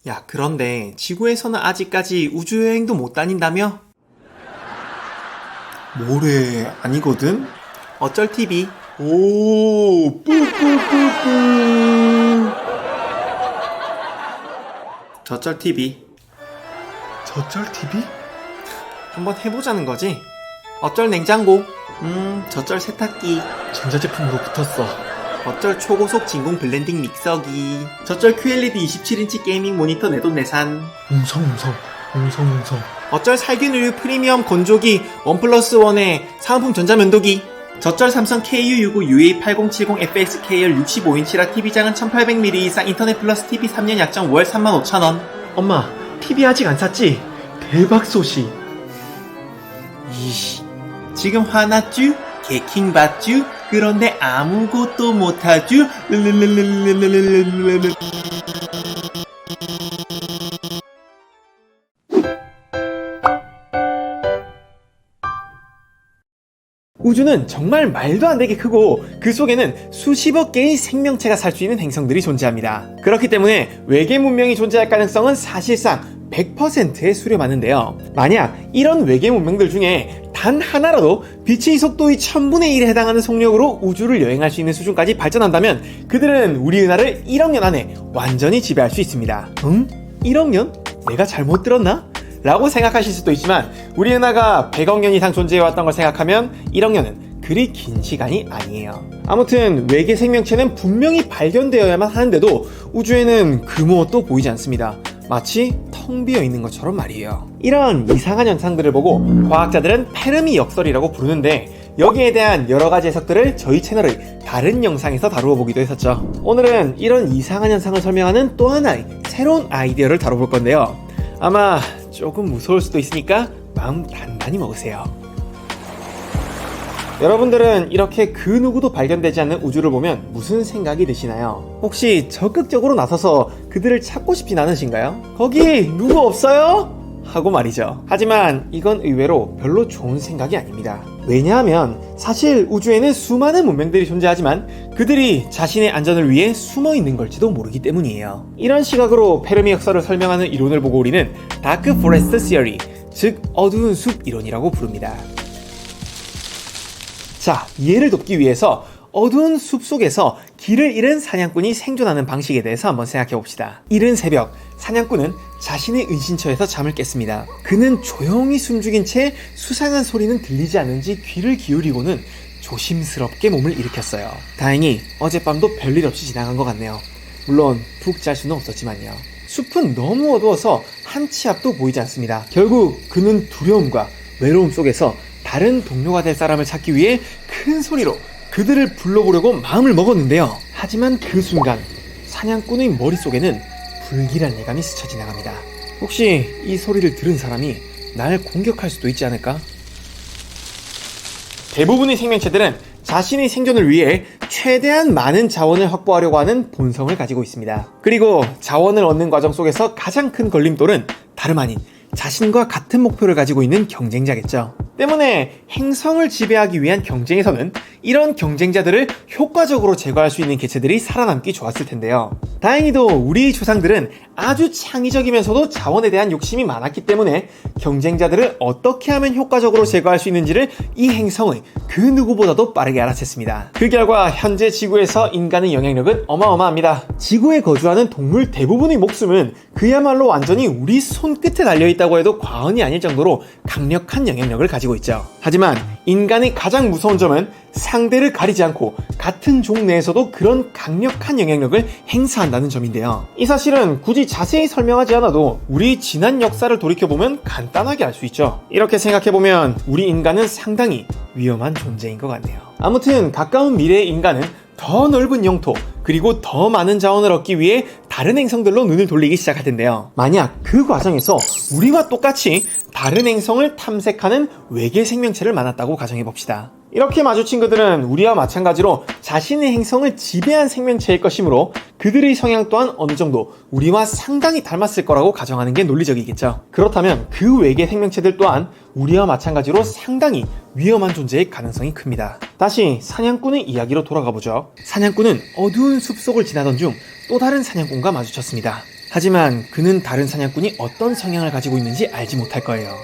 야, 그런데 지구에서는 아직까지 우주여행도 못 다닌다며? 뭐래, 아니거든? 어쩔 TV. 오, 뿌뿌뿌뿌. 저쩔 TV. 저쩔 TV? 한번 해보자는 거지? 어쩔 냉장고. 저쩔 세탁기. 전자제품으로 붙었어. 어쩔 초고속 진공 블렌딩 믹서기. 저쩔 QLED 27인치 게이밍 모니터 내돈내산. 웅성웅성. 어쩔 살균우유 프리미엄 건조기 1+1의 사은품 전자면도기. 저쩔 삼성 KU65 UA8070FXKL 65인치라 TV장은 1800mm 이상 인터넷 플러스 TV 3년 약정 월 35,000원. 엄마, TV 아직 안 샀지? 대박 소식. 이씨, 지금 화났쥬? 개킹받쥬? 그런데 아무것도 못하쥬? 우주는 정말 말도 안 되게 크고 그 속에는 수십억 개의 생명체가 살 수 있는 행성들이 존재합니다. 그렇기 때문에 외계 문명이 존재할 가능성은 사실상 100%에 수렴하는데요. 만약 이런 외계 문명들 중에 단 하나라도 빛의 속도의 1000분의 1에 해당하는 속력으로 우주를 여행할 수 있는 수준까지 발전한다면 그들은 우리 은하를 1억 년 안에 완전히 지배할 수 있습니다. 응? 1억 년? 내가 잘못 들었나? 라고 생각하실 수도 있지만 우리 은하가 100억 년 이상 존재해왔던 걸 생각하면 1억 년은 그리 긴 시간이 아니에요. 아무튼 외계 생명체는 분명히 발견되어야만 하는데도 우주에는 그 무엇도 보이지 않습니다. 마치 텅 비어 있는 것처럼 말이에요. 이런 이상한 현상들을 보고 과학자들은 페르미 역설이라고 부르는데 여기에 대한 여러 가지 해석들을 저희 채널의 다른 영상에서 다루어 보기도 했었죠. 오늘은 이런 이상한 현상을 설명하는 또 하나의 새로운 아이디어를 다뤄볼 건데요. 아마 조금 무서울 수도 있으니까 마음 단단히 먹으세요. 여러분들은 이렇게 그 누구도 발견되지 않는 우주를 보면 무슨 생각이 드시나요? 혹시 적극적으로 나서서 그들을 찾고 싶진 않으신가요? 거기 누구 없어요? 하고 말이죠. 하지만 이건 의외로 별로 좋은 생각이 아닙니다. 왜냐하면 사실 우주에는 수많은 문명들이 존재하지만 그들이 자신의 안전을 위해 숨어 있는 걸지도 모르기 때문이에요. 이런 시각으로 페르미 역설을 설명하는 이론을 보고 우리는 다크 포레스트 시어리, 즉 어두운 숲 이론이라고 부릅니다. 자, 이해를 돕기 위해서 어두운 숲속에서 길을 잃은 사냥꾼이 생존하는 방식에 대해서 한번 생각해 봅시다. 이른 새벽, 사냥꾼은 자신의 은신처에서 잠을 깼습니다. 그는 조용히 숨죽인 채 수상한 소리는 들리지 않는지 귀를 기울이고는 조심스럽게 몸을 일으켰어요. 다행히 어젯밤도 별일 없이 지나간 것 같네요. 물론 푹 잘 수는 없었지만요. 숲은 너무 어두워서 한 치 앞도 보이지 않습니다. 결국 그는 두려움과 외로움 속에서 다른 동료가 될 사람을 찾기 위해 큰 소리로 그들을 불러보려고 마음을 먹었는데요. 하지만 그 순간 사냥꾼의 머릿속에는 불길한 예감이 스쳐 지나갑니다. 혹시 이 소리를 들은 사람이 날 공격할 수도 있지 않을까? 대부분의 생명체들은 자신의 생존을 위해 최대한 많은 자원을 확보하려고 하는 본성을 가지고 있습니다. 그리고 자원을 얻는 과정 속에서 가장 큰 걸림돌은 다름 아닌 자신과 같은 목표를 가지고 있는 경쟁자겠죠. 때문에 행성을 지배하기 위한 경쟁에서는 이런 경쟁자들을 효과적으로 제거할 수 있는 개체들이 살아남기 좋았을 텐데요. 다행히도 우리 조상들은 아주 창의적이면서도 자원에 대한 욕심이 많았기 때문에 경쟁자들을 어떻게 하면 효과적으로 제거할 수 있는지를 이 행성의 그 누구보다도 빠르게 알아챘습니다. 그 결과 현재 지구에서 인간의 영향력은 어마어마합니다. 지구에 거주하는 동물 대부분의 목숨은 그야말로 완전히 우리 손끝에 달려있다고 해도 과언이 아닐 정도로 강력한 영향력을 가지고 있죠. 하지만 인간의 가장 무서운 점은 상대를 가리지 않고 같은 종 내에서도 그런 강력한 영향력을 행사한다는 점인데요. 이 사실은 굳이 자세히 설명하지 않아도 우리 지난 역사를 돌이켜보면 간단하게 알 수 있죠. 이렇게 생각해보면 우리 인간은 상당히 위험한 존재인 것 같네요. 아무튼 가까운 미래의 인간은 더 넓은 영토 그리고 더 많은 자원을 얻기 위해 다른 행성들로 눈을 돌리기 시작할 텐데요. 만약 그 과정에서 우리와 똑같이 다른 행성을 탐색하는 외계 생명체를 만났다고 가정해봅시다. 이렇게 마주친 그들은 우리와 마찬가지로 자신의 행성을 지배한 생명체일 것이므로 그들의 성향 또한 어느 정도 우리와 상당히 닮았을 거라고 가정하는 게 논리적이겠죠. 그렇다면 그 외계 생명체들 또한 우리와 마찬가지로 상당히 위험한 존재일 가능성이 큽니다. 다시 사냥꾼의 이야기로 돌아가 보죠. 사냥꾼은 어두운 숲속을 지나던 중 또 다른 사냥꾼과 마주쳤습니다. 하지만 그는 다른 사냥꾼이 어떤 성향을 가지고 있는지 알지 못할 거예요.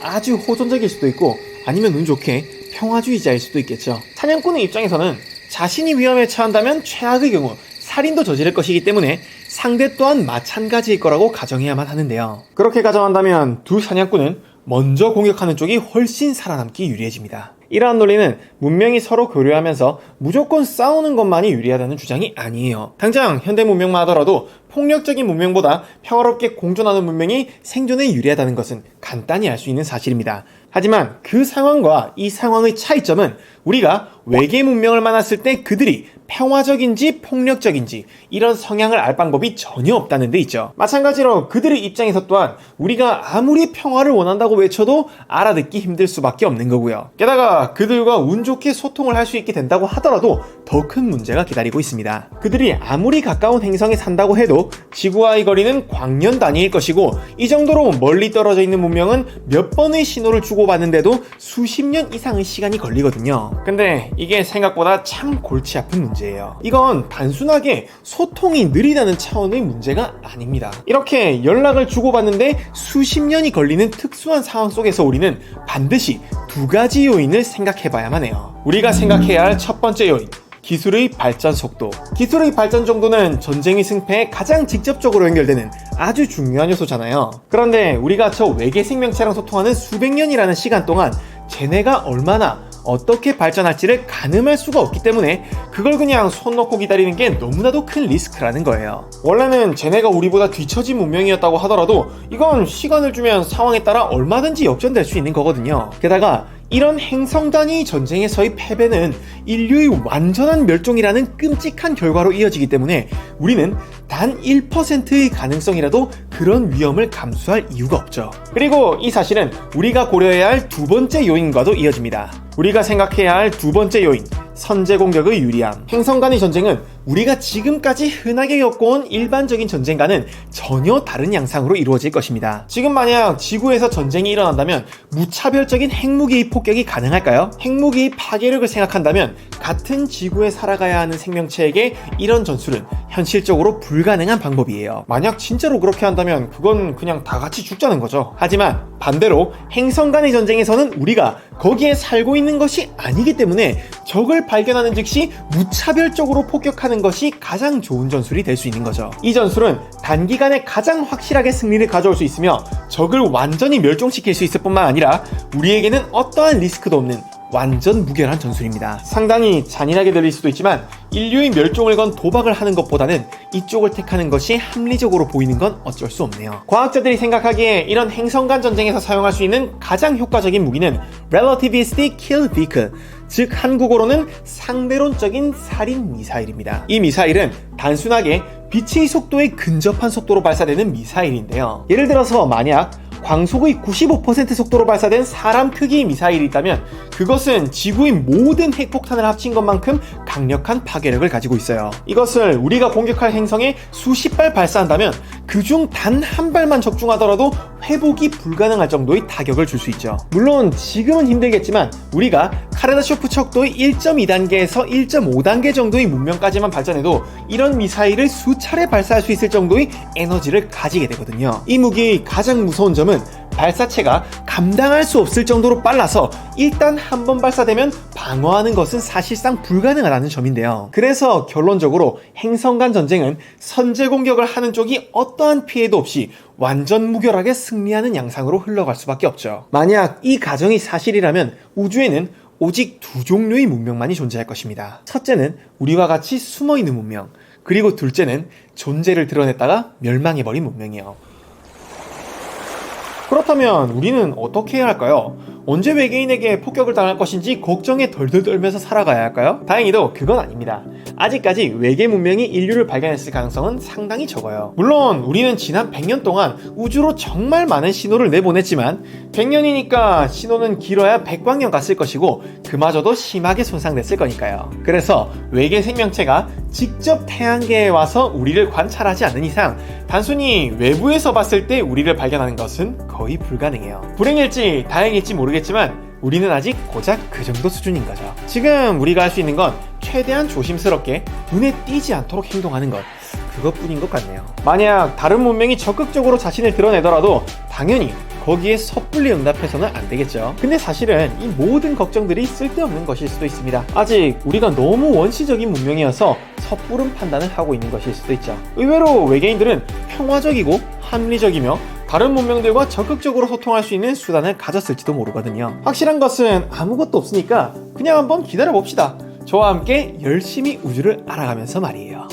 아주 호전적일 수도 있고 아니면 운 좋게 평화주의자일 수도 있겠죠. 사냥꾼의 입장에서는 자신이 위험에 처한다면 최악의 경우 살인도 저지를 것이기 때문에 상대 또한 마찬가지일 거라고 가정해야만 하는데요. 그렇게 가정한다면 두 사냥꾼은 먼저 공격하는 쪽이 훨씬 살아남기 유리해집니다. 이러한 논리는 문명이 서로 교류하면서 무조건 싸우는 것만이 유리하다는 주장이 아니에요. 당장 현대 문명만 하더라도 폭력적인 문명보다 평화롭게 공존하는 문명이 생존에 유리하다는 것은 간단히 알 수 있는 사실입니다. 하지만 그 상황과 이 상황의 차이점은 우리가 외계 문명을 만났을 때 그들이 평화적인지 폭력적인지 이런 성향을 알 방법이 전혀 없다는 데 있죠. 마찬가지로 그들의 입장에서 또한 우리가 아무리 평화를 원한다고 외쳐도 알아듣기 힘들 수밖에 없는 거고요. 게다가 그들과 운 좋게 소통을 할 수 있게 된다고 하더라도 더 큰 문제가 기다리고 있습니다. 그들이 아무리 가까운 행성에 산다고 해도 지구와의 거리는 광년 단위일 것이고 이 정도로 멀리 떨어져 있는 문명은 몇 번의 신호를 주고받는데도 수십 년 이상의 시간이 걸리거든요. 근데 이게 생각보다 참 골치 아픈 문제예요. 이건 단순하게 소통이 느리다는 차원의 문제가 아닙니다. 이렇게 연락을 주고받는데 수십 년이 걸리는 특수한 상황 속에서 우리는 반드시 두 가지 요인을 생각해봐야만 해요. 우리가 생각해야 할 첫 번째 요인, 기술의 발전 속도. 기술의 발전 정도는 전쟁의 승패에 가장 직접적으로 연결되는 아주 중요한 요소잖아요. 그런데 우리가 저 외계 생명체랑 소통하는 수백 년이라는 시간 동안 쟤네가 얼마나 어떻게 발전할지를 가늠할 수가 없기 때문에 그걸 그냥 손 놓고 기다리는 게 너무나도 큰 리스크라는 거예요. 원래는 쟤네가 우리보다 뒤처진 문명이었다고 하더라도 이건 시간을 주면 상황에 따라 얼마든지 역전될 수 있는 거거든요. 게다가 이런 행성 단위 전쟁에서의 패배는 인류의 완전한 멸종이라는 끔찍한 결과로 이어지기 때문에 우리는 단 1%의 가능성이라도 그런 위험을 감수할 이유가 없죠. 그리고 이 사실은 우리가 고려해야 할 두 번째 요인과도 이어집니다. 우리가 생각해야 할 두 번째 요인, 선제 공격의 유리함. 행성 간의 전쟁은 우리가 지금까지 흔하게 겪어온 일반적인 전쟁과는 전혀 다른 양상으로 이루어질 것입니다. 지금 만약 지구에서 전쟁이 일어난다면 무차별적인 핵무기의 폭격이 가능할까요? 핵무기의 파괴력을 생각한다면 같은 지구에 살아가야 하는 생명체에게 이런 전술은 현실적으로 불가능한 방법이에요. 만약 진짜로 그렇게 한다면 그건 그냥 다 같이 죽자는 거죠. 하지만 반대로 행성 간의 전쟁에서는 우리가 거기에 살고 있는 것이 아니기 때문에 적을 발견하는 즉시 무차별적으로 폭격하는 것이 가장 좋은 전술이 될 수 있는 거죠. 이 전술은 단기간에 가장 확실하게 승리를 가져올 수 있으며 적을 완전히 멸종시킬 수 있을 뿐만 아니라 우리에게는 어떠한 리스크도 없는 완전 무결한 전술입니다. 상당히 잔인하게 들릴 수도 있지만 인류의 멸종을 건 도박을 하는 것보다는 이쪽을 택하는 것이 합리적으로 보이는 건 어쩔 수 없네요. 과학자들이 생각하기에 이런 행성 간 전쟁에서 사용할 수 있는 가장 효과적인 무기는 Relativistic Kill Vehicle, 즉 한국어로는 상대론적인 살인 미사일입니다. 이 미사일은 단순하게 빛의 속도에 근접한 속도로 발사되는 미사일인데요. 예를 들어서 만약 광속의 95% 속도로 발사된 사람 크기의 미사일이 있다면 그것은 지구의 모든 핵폭탄을 합친 것만큼 강력한 파괴력을 가지고 있어요. 이것을 우리가 공격할 행성에 수십 발 발사한다면 그중 단 한 발만 적중하더라도 회복이 불가능할 정도의 타격을 줄 수 있죠. 물론 지금은 힘들겠지만 우리가 카르다쇼프 척도의 1.2단계에서 1.5단계 정도의 문명까지만 발전해도 이런 미사일을 수차례 발사할 수 있을 정도의 에너지를 가지게 되거든요. 이 무기의 가장 무서운 점은 발사체가 감당할 수 없을 정도로 빨라서 일단 한 번 발사되면 방어하는 것은 사실상 불가능하다는 점인데요. 그래서 결론적으로 행성 간 전쟁은 선제 공격을 하는 쪽이 어떠한 피해도 없이 완전 무결하게 승리하는 양상으로 흘러갈 수밖에 없죠. 만약 이 가정이 사실이라면 우주에는 오직 두 종류의 문명만이 존재할 것입니다. 첫째는 우리와 같이 숨어있는 문명, 그리고 둘째는 존재를 드러냈다가 멸망해버린 문명이요. 그렇다면 우리는 어떻게 해야 할까요? 언제 외계인에게 폭격을 당할 것인지 걱정에 덜덜 떨면서 살아가야 할까요? 다행히도 그건 아닙니다. 아직까지 외계 문명이 인류를 발견했을 가능성은 상당히 적어요. 물론 우리는 지난 100년 동안 우주로 정말 많은 신호를 내보냈지만 100년이니까 신호는 길어야 100광년 갔을 것이고 그마저도 심하게 손상됐을 거니까요. 그래서 외계 생명체가 직접 태양계에 와서 우리를 관찰하지 않는 이상 단순히 외부에서 봤을 때 우리를 발견하는 것은 거의 불가능해요. 불행일지 다행일지 모르겠지만 우리는 아직 고작 그 정도 수준인 거죠. 지금 우리가 할 수 있는 건 최대한 조심스럽게 눈에 띄지 않도록 행동하는 것, 그것뿐인 것 같네요. 만약 다른 문명이 적극적으로 자신을 드러내더라도 당연히 거기에 섣불리 응답해서는 안 되겠죠. 근데 사실은 이 모든 걱정들이 쓸데없는 것일 수도 있습니다. 아직 우리가 너무 원시적인 문명이어서 섣부른 판단을 하고 있는 것일 수도 있죠. 의외로 외계인들은 평화적이고 합리적이며 다른 문명들과 적극적으로 소통할 수 있는 수단을 가졌을지도 모르거든요. 확실한 것은 아무것도 없으니까 그냥 한번 기다려봅시다. 저와 함께 열심히 우주를 알아가면서 말이에요.